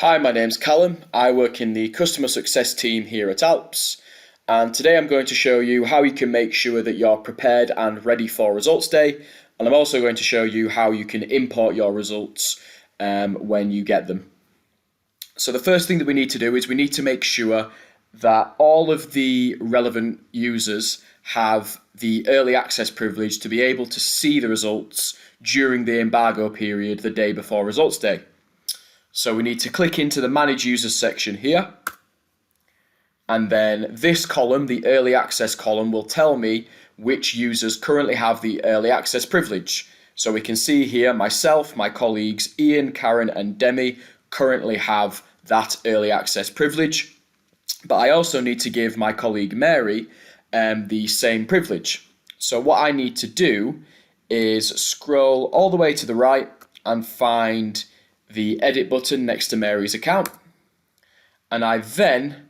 Hi, my name's Callum. I work in the customer success team here at Alps, and today I'm going to show you how you can make sure that you're prepared and ready for results day, and I'm also going to show you how you can import your results when you get them. So the first thing that we need to do is we need to make sure that all of the relevant users have the early access privilege to be able to see the results during the embargo period the day before results day. So we need to click into the Manage Users section here, and then this column, the Early Access column, will tell me which users currently have the Early Access privilege. So we can see here myself, my colleagues Ian, Karen and Demi currently have that Early Access privilege, but I also need to give my colleague Mary the same privilege. So what I need to do is scroll all the way to the right and find the edit button next to Mary's account, and I then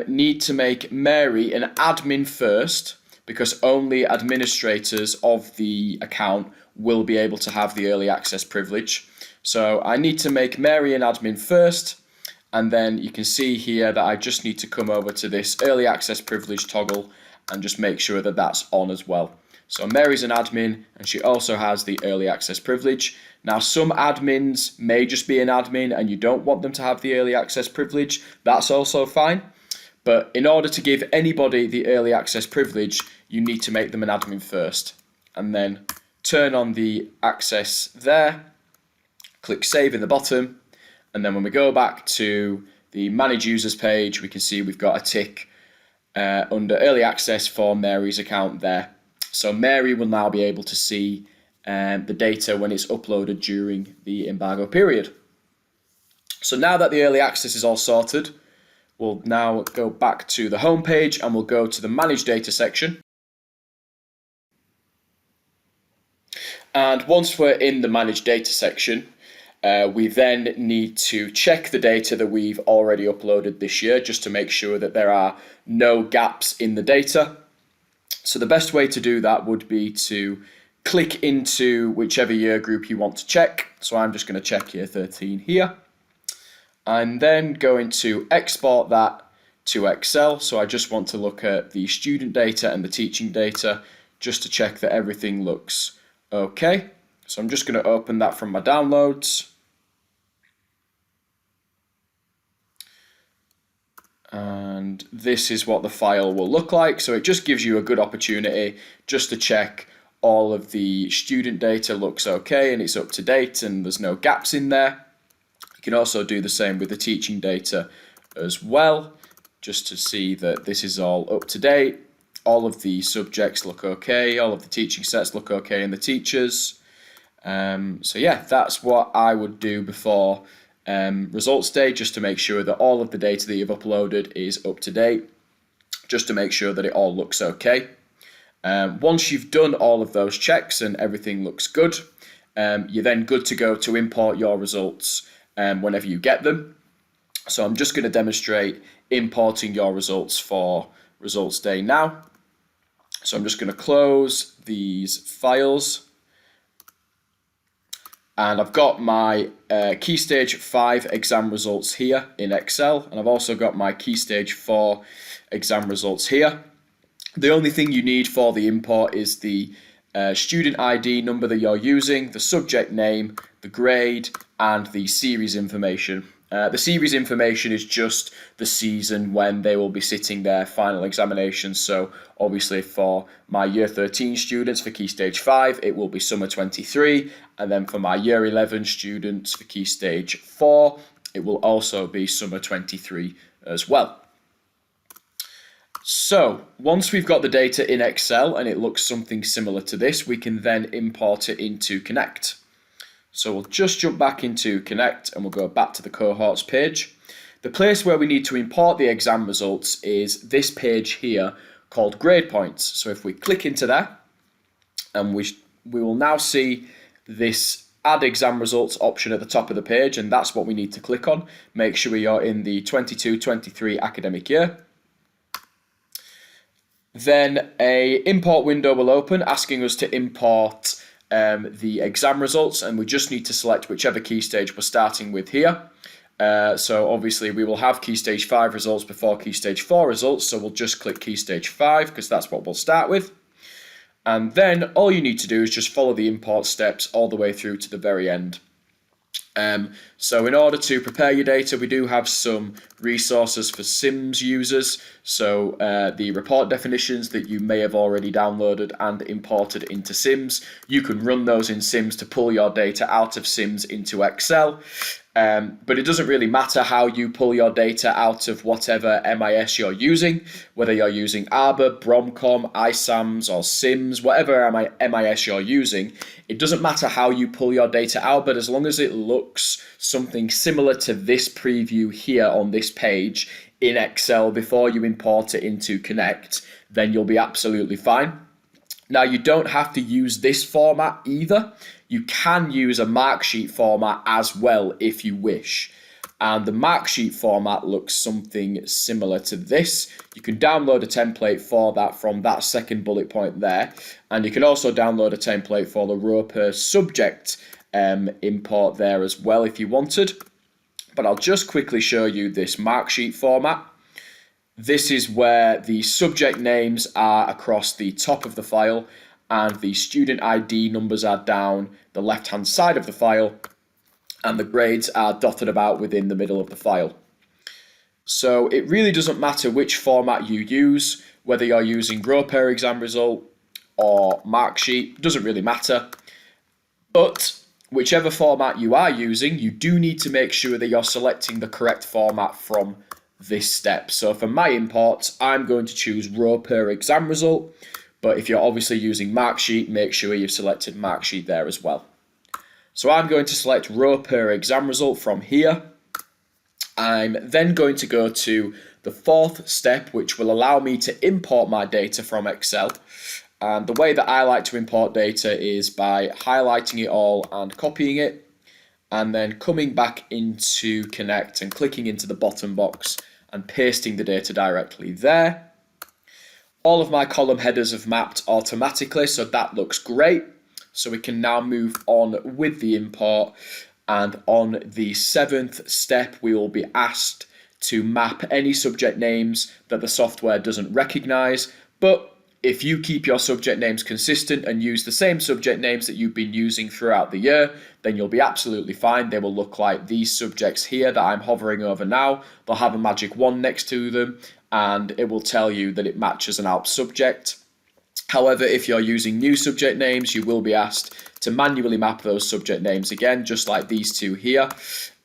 need to make Mary an admin first, because only administrators of the account will be able to have the early access privilege. So I need to make Mary an admin first, and then you can see here that I just need to come over to this early access privilege toggle and just make sure that that's on as well. So Mary's an admin and she also has the early access privilege. Now some admins may just be an admin and you don't want them to have the early access privilege. That's also fine. But in order to give anybody the early access privilege, you need to make them an admin first. And then turn on the access there, click save in the bottom. And then when we go back to the manage users page, we can see we've got a tick under early access for Mary's account there. So Mary will now be able to see the data when it's uploaded during the embargo period. So now that the early access is all sorted, we'll now go back to the home page and we'll go to the manage data section. And once we're in the manage data section, we then need to check the data that we've already uploaded this year just to make sure that there are no gaps in the data. So the best way to do that would be to click into whichever year group you want to check. So I'm just going to check year 13 here. I'm then going to export that to Excel. So I just want to look at the student data and the teaching data just to check that everything looks okay. So I'm just going to open that from my downloads. And this is what the file will look like. So it just gives you a good opportunity just to check all of the student data looks okay and it's up to date and there's no gaps in there. You can also do the same with the teaching data as well, just to see that this is all up to date. All of the subjects look okay, all of the teaching sets look okay in the teachers. So yeah, that's what I would do before results day, just to make sure that all of the data that you've uploaded is up to date, just to make sure that it all looks okay. Once you've done all of those checks and everything looks good, you're then good to go to import your results whenever you get them. So I'm just going to demonstrate importing your results for results day now. So I'm just going to close these files. And I've got my Key Stage 5 exam results here in Excel, and I've also got my Key Stage 4 exam results here. The only thing you need for the import is the student ID number that you're using, the subject name, the grade, and the series information. The series information is just the season when they will be sitting their final examinations. So obviously for my year 13 students for Key Stage 5, it will be summer 23. And then for my year 11 students for Key Stage 4, it will also be summer 23 as well. So once we've got the data in Excel and it looks something similar to this, we can then import it into Connect. So we'll just jump back into Connect and we'll go back to the cohorts page. The place where we need to import the exam results is this page here called Grade Points. So if we click into that, and we will now see this Add Exam Results option at the top of the page, and that's what we need to click on. Make sure you're in the 22-23 academic year. Then a import window will open asking us to import the exam results, and we just need to select whichever key stage we're starting with here. So obviously we will have Key Stage 5 results before Key Stage 4 results, so we'll just click Key Stage 5 because that's what we'll start with. And then all you need to do is just follow the import steps all the way through to the very end. So in order to prepare your data, we do have some resources for Sims users. So the report definitions that you may have already downloaded and imported into Sims, you can run those in Sims to pull your data out of Sims into Excel. But it doesn't really matter how you pull your data out of whatever MIS you're using, whether you're using Arbor, Bromcom, iSAMS or Sims, whatever MIS you're using. It doesn't matter how you pull your data out, but as long as it looks something similar to this preview here on this page in Excel before you import it into Connect, then you'll be absolutely fine. Now, you don't have to use this format either. You can use a Marksheet format as well if you wish. And the Marksheet format looks something similar to this. You can download a template for that from that second bullet point there. And you can also download a template for the row per subject import there as well if you wanted. But I'll just quickly show you this Marksheet format. This is where the subject names are across the top of the file and the student ID numbers are down the left-hand side of the file, and the grades are dotted about within the middle of the file. So it really doesn't matter which format you use, whether you're using row per exam result or Marksheet, doesn't really matter. But whichever format you are using, you do need to make sure that you're selecting the correct format from this step. So for my imports, I'm going to choose row per exam result. But if you're obviously using Marksheet, make sure you've selected Marksheet there as well. So I'm going to select row per exam result from here. I'm then going to go to the fourth step, which will allow me to import my data from Excel. And the way that I like to import data is by highlighting it all and copying it, and then coming back into Connect and clicking into the bottom box and pasting the data directly there. All of my column headers have mapped automatically, so that looks great. So we can now move on with the import, and on the seventh step we will be asked to map any subject names that the software doesn't recognize. But if you keep your subject names consistent and use the same subject names that you've been using throughout the year, then you'll be absolutely fine. They will look like these subjects here that I'm hovering over now. They'll have a magic wand next to them, and it will tell you that it matches an ALP subject. However, if you're using new subject names, you will be asked to manually map those subject names again, just like these two here.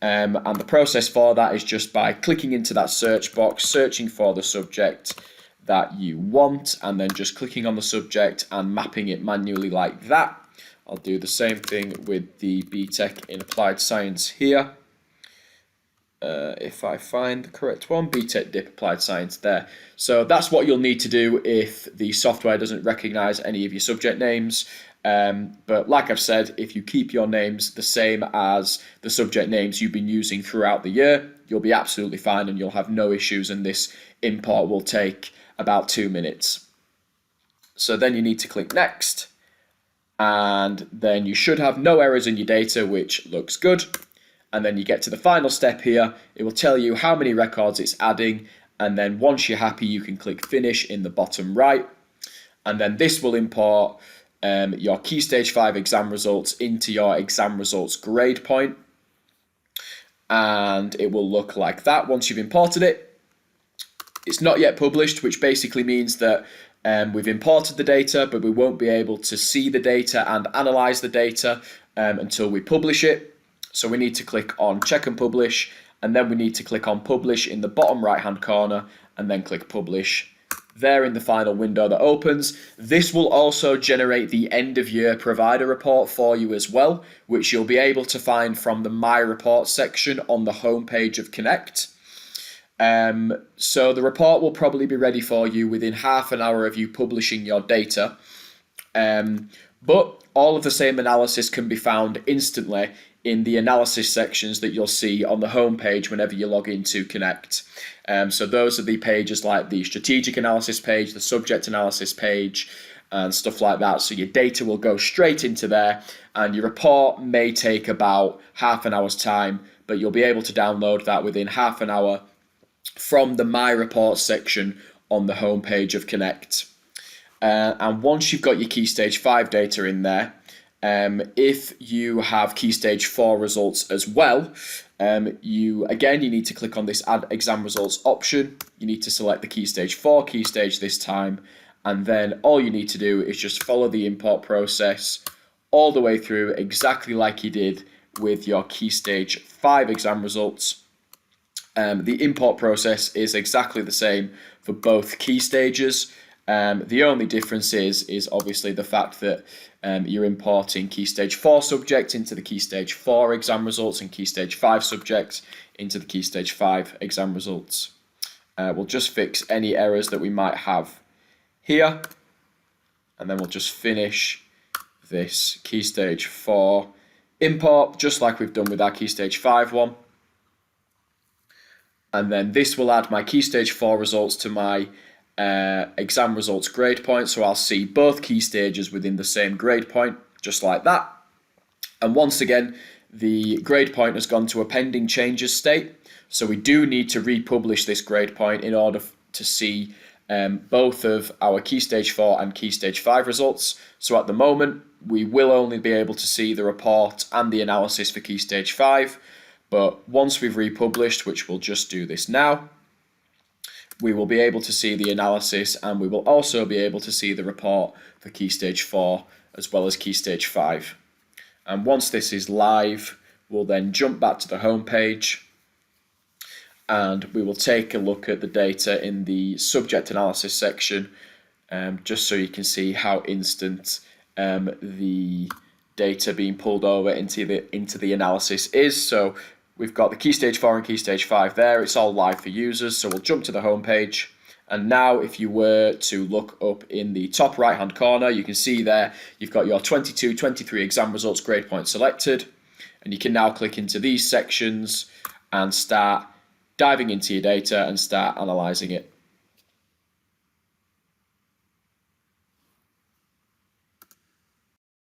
And the process for that is just by clicking into that search box, searching for the subject that you want, and then just clicking on the subject and mapping it manually like that. I'll do the same thing with the BTEC in Applied Science here. If I find the correct one, BTEC Dip Applied Science there. So that's what you'll need to do if the software doesn't recognize any of your subject names. But like I've said, if you keep your names the same as the subject names you've been using throughout the year, you'll be absolutely fine and you'll have no issues, and this import will take about 2 minutes. So then you need to click Next, and then you should have no errors in your data, which looks good. And then you get to the final step here. It will tell you how many records it's adding, and then once you're happy, you can click Finish in the bottom right, and then this will import your Key Stage 5 exam results into your exam results grade point, and it will look like that once you've imported it. It's not yet published, which basically means that we've imported the data, but we won't be able to see the data and analyze the data until we publish it. So we need to click on Check and Publish, and then we need to click on Publish in the bottom right hand corner, and then click Publish there in the final window that opens. This will also generate the end of year provider report for you as well, which you'll be able to find from the My Report section on the homepage of Connect. So the report will probably be ready for you within half an hour of you publishing your data. But all of the same analysis can be found instantly in the analysis sections that you'll see on the homepage whenever you log into Connect. So those are the pages like the strategic analysis page, the subject analysis page, and stuff like that. So your data will go straight into there, and your report may take about half an hour's time, but you'll be able to download that within half an hour from the My Reports section on the homepage of Connect. And once you've got your Key Stage 5 data in there, if you have Key Stage 4 results as well, you need to click on this Add Exam Results option. You need to select the Key Stage 4 key stage this time, and then all you need to do is just follow the import process all the way through, exactly like you did with your Key Stage 5 exam results. The import process is exactly the same for both key stages. The only difference is obviously the fact that you're importing Key Stage 4 subjects into the Key Stage 4 exam results and Key Stage 5 subjects into the Key Stage 5 exam results. We'll just fix any errors that we might have here, and then we'll just finish this Key Stage 4 import just like we've done with our Key Stage 5 one. And then this will add my Key Stage 4 results to my exam results grade point. So I'll see both key stages within the same grade point, just like that. And once again, the grade point has gone to a pending changes state. So we do need to republish this grade point in order to see both of our Key Stage 4 and Key Stage 5 results. So at the moment, we will only be able to see the report and the analysis for Key Stage 5. But once we've republished, which we'll just do this now, we will be able to see the analysis, and we will also be able to see the report for Key Stage 4 as well as Key Stage 5. And once this is live, we'll then jump back to the home page, and we will take a look at the data in the subject analysis section, just so you can see how instant the data being pulled over into the analysis is. So we've got the Key Stage 4 and Key Stage 5 there. It's all live for users. So we'll jump to the home page. And now if you were to look up in the top right hand corner, you can see there you've got your 22-23 exam results grade point selected. And you can now click into these sections and start diving into your data and start analysing it.